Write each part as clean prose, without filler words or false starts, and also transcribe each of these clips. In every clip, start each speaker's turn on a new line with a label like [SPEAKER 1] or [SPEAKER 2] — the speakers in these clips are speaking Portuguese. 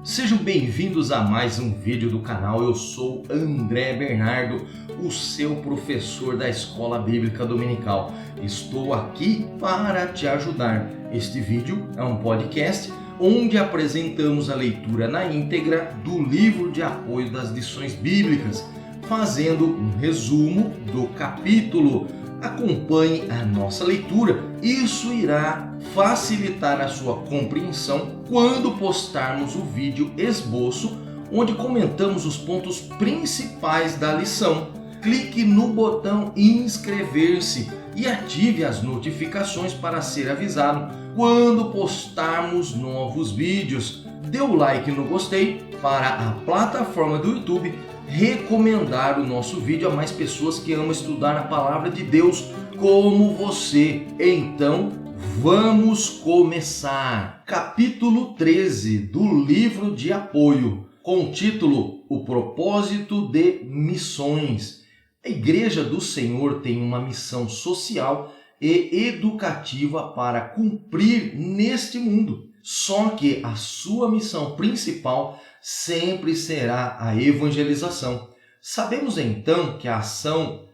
[SPEAKER 1] Sejam bem-vindos a mais um vídeo do canal. Eu sou André Bernardo, o seu professor da Escola Bíblica Dominical. Estou aqui para te ajudar. Este vídeo é um podcast onde apresentamos a leitura na íntegra do livro de apoio das lições bíblicas, fazendo um resumo do capítulo. Acompanhe a nossa leitura, isso irá facilitar a sua compreensão quando postarmos o vídeo esboço, onde comentamos os pontos principais da lição. Clique no botão inscrever-se e ative as notificações para ser avisado quando postarmos novos vídeos. Dê o like no gostei para a plataforma do YouTube recomendar o nosso vídeo a mais pessoas que amam estudar a palavra de Deus como você. Então, vamos começar. Capítulo 13 do livro de apoio, com o título O Propósito de Missões. A Igreja do Senhor tem uma missão social e educativa para cumprir neste mundo. Só que a sua missão principal sempre será a evangelização. Sabemos então que a ação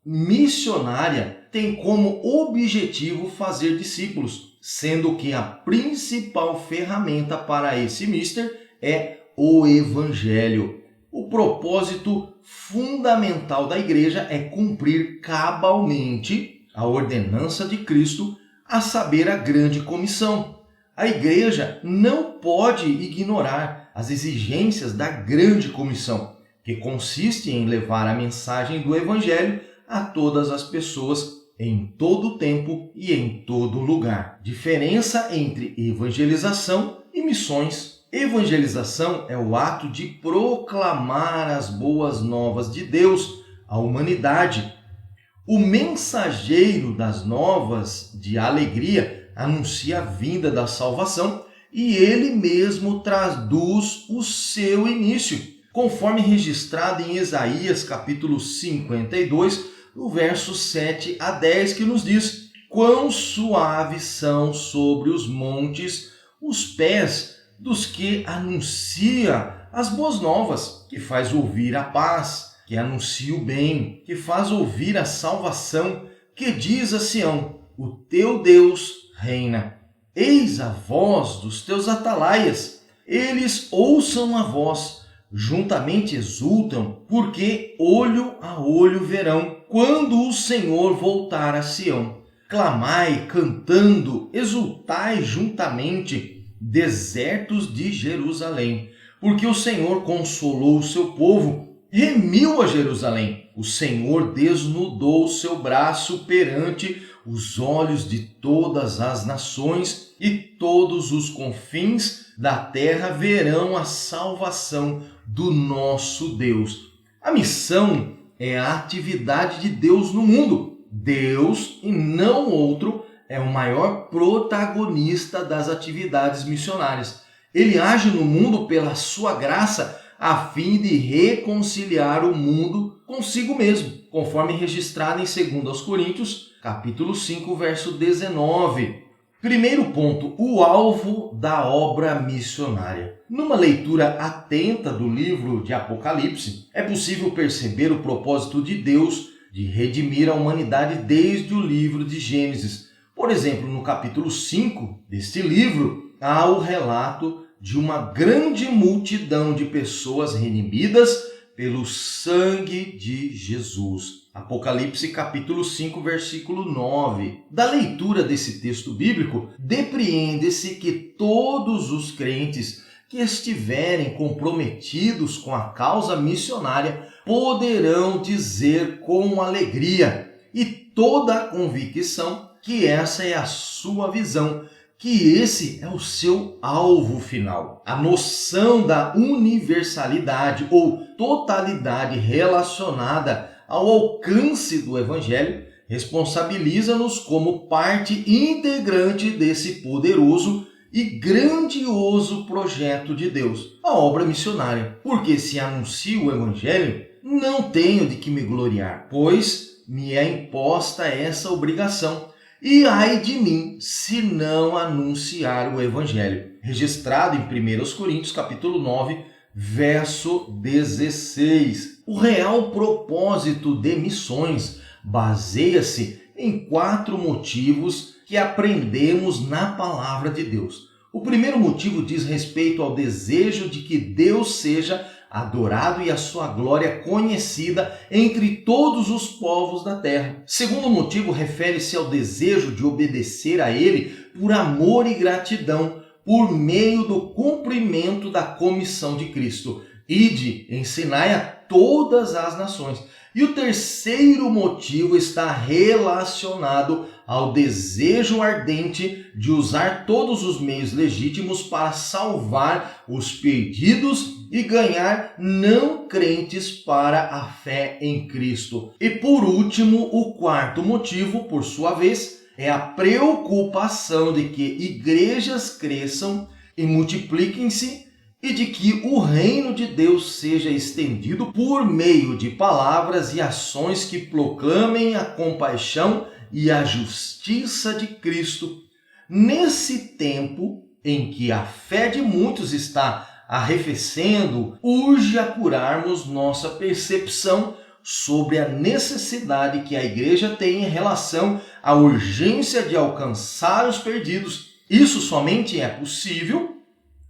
[SPEAKER 1] missionária tem como objetivo fazer discípulos, sendo que a principal ferramenta para esse mister é o Evangelho. O propósito fundamental da igreja é cumprir cabalmente a ordenança de Cristo, a saber, a grande comissão. A igreja não pode ignorar as exigências da grande comissão, que consiste em levar a mensagem do Evangelho a todas as pessoas, em todo o tempo e em todo lugar. Diferença entre evangelização e missões. Evangelização é o ato de proclamar as boas novas de Deus à humanidade. O mensageiro das novas de alegria anuncia a vinda da salvação e ele mesmo traduz o seu início, conforme registrado em Isaías capítulo 52, no verso 7 a 10, que nos diz: quão suaves são sobre os montes os pés dos que anuncia as boas novas, que faz ouvir a paz, que anuncia o bem, que faz ouvir a salvação, que diz a Sião: o teu Deus reina. Eis a voz dos teus atalaias, eles ouçam a voz, juntamente exultam, porque olho a olho verão, quando o Senhor voltar a Sião. Clamai, cantando, exultai juntamente, desertos de Jerusalém, porque o Senhor consolou o seu povo, remiu a Jerusalém. O Senhor desnudou o seu braço perante os olhos de todas as nações, e todos os confins da terra verão a salvação do nosso Deus. A missão é a atividade de Deus no mundo. Deus, e não outro, é o maior protagonista das atividades missionárias. Ele age no mundo pela sua graça, a fim de reconciliar o mundo consigo mesmo, conforme registrado em 2 Coríntios, capítulo 5, verso 19. Primeiro ponto, o alvo da obra missionária. Numa leitura atenta do livro de Apocalipse, é possível perceber o propósito de Deus de redimir a humanidade desde o livro de Gênesis. Por exemplo, no capítulo 5 deste livro, há o relato de uma grande multidão de pessoas redimidas pelo sangue de Jesus. Apocalipse capítulo 5, versículo 9. Da leitura desse texto bíblico, depreende-se que todos os crentes que estiverem comprometidos com a causa missionária poderão dizer com alegria e toda a convicção que essa é a sua visão, que esse é o seu alvo final. A noção da universalidade ou totalidade relacionada ao alcance do Evangelho responsabiliza-nos como parte integrante desse poderoso e grandioso projeto de Deus, a obra missionária. Porque se anuncio o Evangelho, não tenho de que me gloriar, pois me é imposta essa obrigação. E ai de mim se não anunciar o Evangelho. registrado em 1 Coríntios capítulo 9, verso 16. O real propósito de missões baseia-se em 4 motivos que aprendemos na palavra de Deus. O primeiro motivo diz respeito ao desejo de que Deus seja adorado e a sua glória conhecida entre todos os povos da terra. O segundo motivo refere-se ao desejo de obedecer a Ele por amor e gratidão, por meio do cumprimento da comissão de Cristo. Ide, ensinai a todas as nações. E o terceiro motivo está relacionado ao desejo ardente de usar todos os meios legítimos para salvar os perdidos e ganhar não crentes para a fé em Cristo. E por último, o quarto motivo, por sua vez, é a preocupação de que igrejas cresçam e multipliquem-se e de que o reino de Deus seja estendido por meio de palavras e ações que proclamem a compaixão e a justiça de Cristo. Nesse tempo em que a fé de muitos está arrefecendo, urge apurarmos nossa percepção sobre a necessidade que a igreja tem em relação à urgência de alcançar os perdidos. Isso somente é possível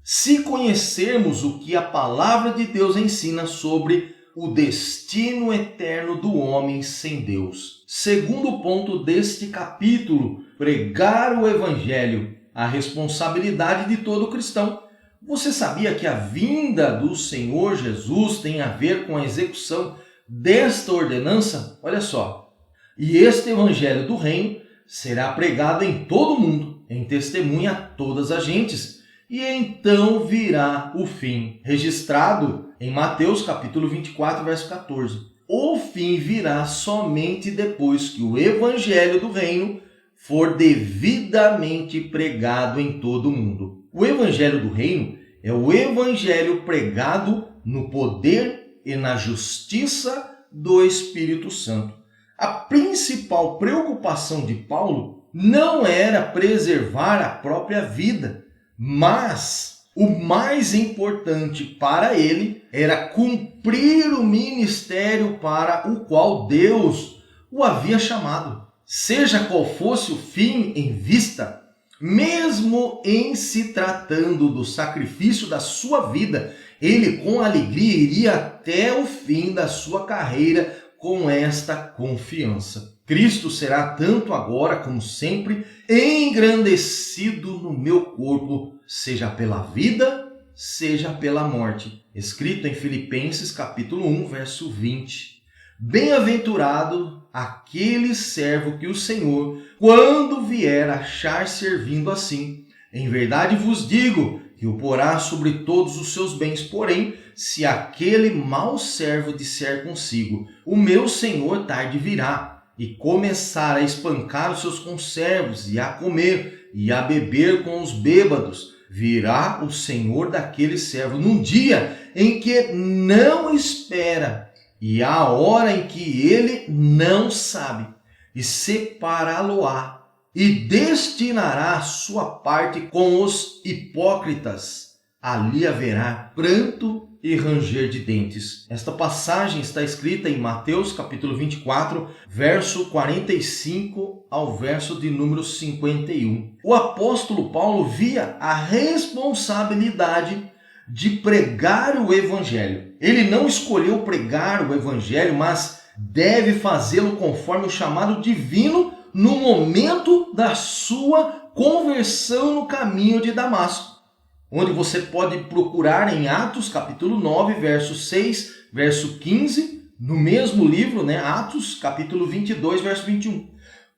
[SPEAKER 1] se conhecermos o que a palavra de Deus ensina sobre o destino eterno do homem sem Deus. Segundo ponto deste capítulo, pregar o evangelho, a responsabilidade de todo cristão. Você sabia que a vinda do Senhor Jesus tem a ver com a execução desta ordenança? Olha só. E este evangelho do reino será pregado em todo o mundo, em testemunha a todas as gentes. E então virá o fim, registrado em Mateus capítulo 24, verso 14. O fim virá somente depois que o evangelho do reino for devidamente pregado em todo o mundo. O evangelho do reino é o evangelho pregado no poder e na justiça do Espírito Santo. A principal preocupação de Paulo não era preservar a própria vida, mas o mais importante para ele era cumprir o ministério para o qual Deus o havia chamado. Seja qual fosse o fim em vista, mesmo em se tratando do sacrifício da sua vida, ele com alegria iria até o fim da sua carreira com esta confiança. Cristo será tanto agora como sempre engrandecido no meu corpo, seja pela vida, seja pela morte. Escrito em Filipenses capítulo 1, verso 20. Bem-aventurado aquele servo que o Senhor, quando vier, achar servindo assim. Em verdade vos digo que o porá sobre todos os seus bens. Porém, se aquele mau servo disser consigo, o meu Senhor tarde virá, e começar a espancar os seus conservos, e a comer, e a beber com os bêbados, virá o Senhor daquele servo num dia em que não espera, e a hora em que ele não sabe, e separá-lo-á, e destinará a sua parte com os hipócritas. Ali haverá pranto e ranger de dentes. Esta passagem está escrita em Mateus capítulo 24, verso 45 ao verso de número 51. O apóstolo Paulo via a responsabilidade de pregar o evangelho. Ele não escolheu pregar o evangelho, mas deve fazê-lo conforme o chamado divino no momento da sua conversão no caminho de Damasco, onde você pode procurar em Atos capítulo 9, verso 6, verso 15, no mesmo livro, Atos capítulo 22, verso 21.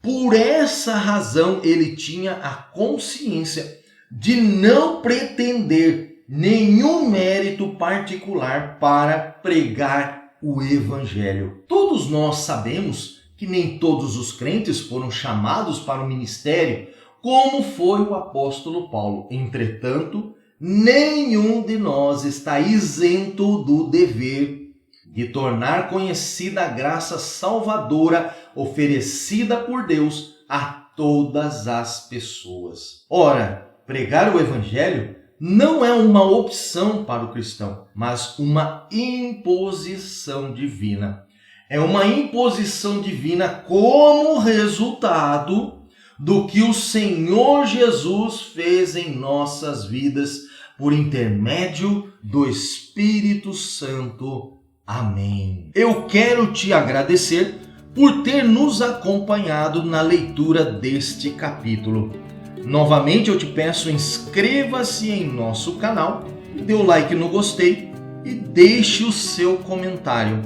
[SPEAKER 1] Por essa razão ele tinha a consciência de não pretender nenhum mérito particular para pregar o evangelho. Todos nós sabemos que nem todos os crentes foram chamados para o ministério, como foi o apóstolo Paulo. Entretanto, nenhum de nós está isento do dever de tornar conhecida a graça salvadora oferecida por Deus a todas as pessoas. Ora, pregar o evangelho não é uma opção para o cristão, mas uma imposição divina. É uma imposição divina como resultado do que o Senhor Jesus fez em nossas vidas por intermédio do Espírito Santo. Amém. Eu quero te agradecer por ter nos acompanhado na leitura deste capítulo. Novamente eu te peço, inscreva-se em nosso canal, dê o like no gostei e deixe o seu comentário.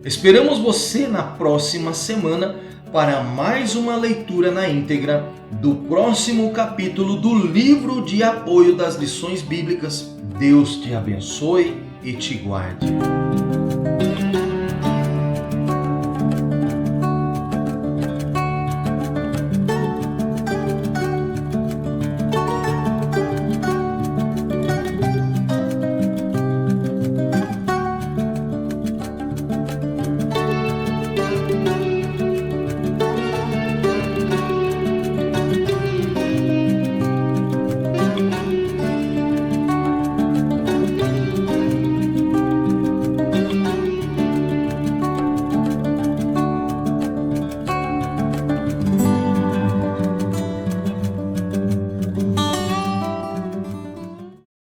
[SPEAKER 1] Esperamos você na próxima semana para mais uma leitura na íntegra do próximo capítulo do livro de apoio das lições bíblicas. Deus te abençoe e te guarde.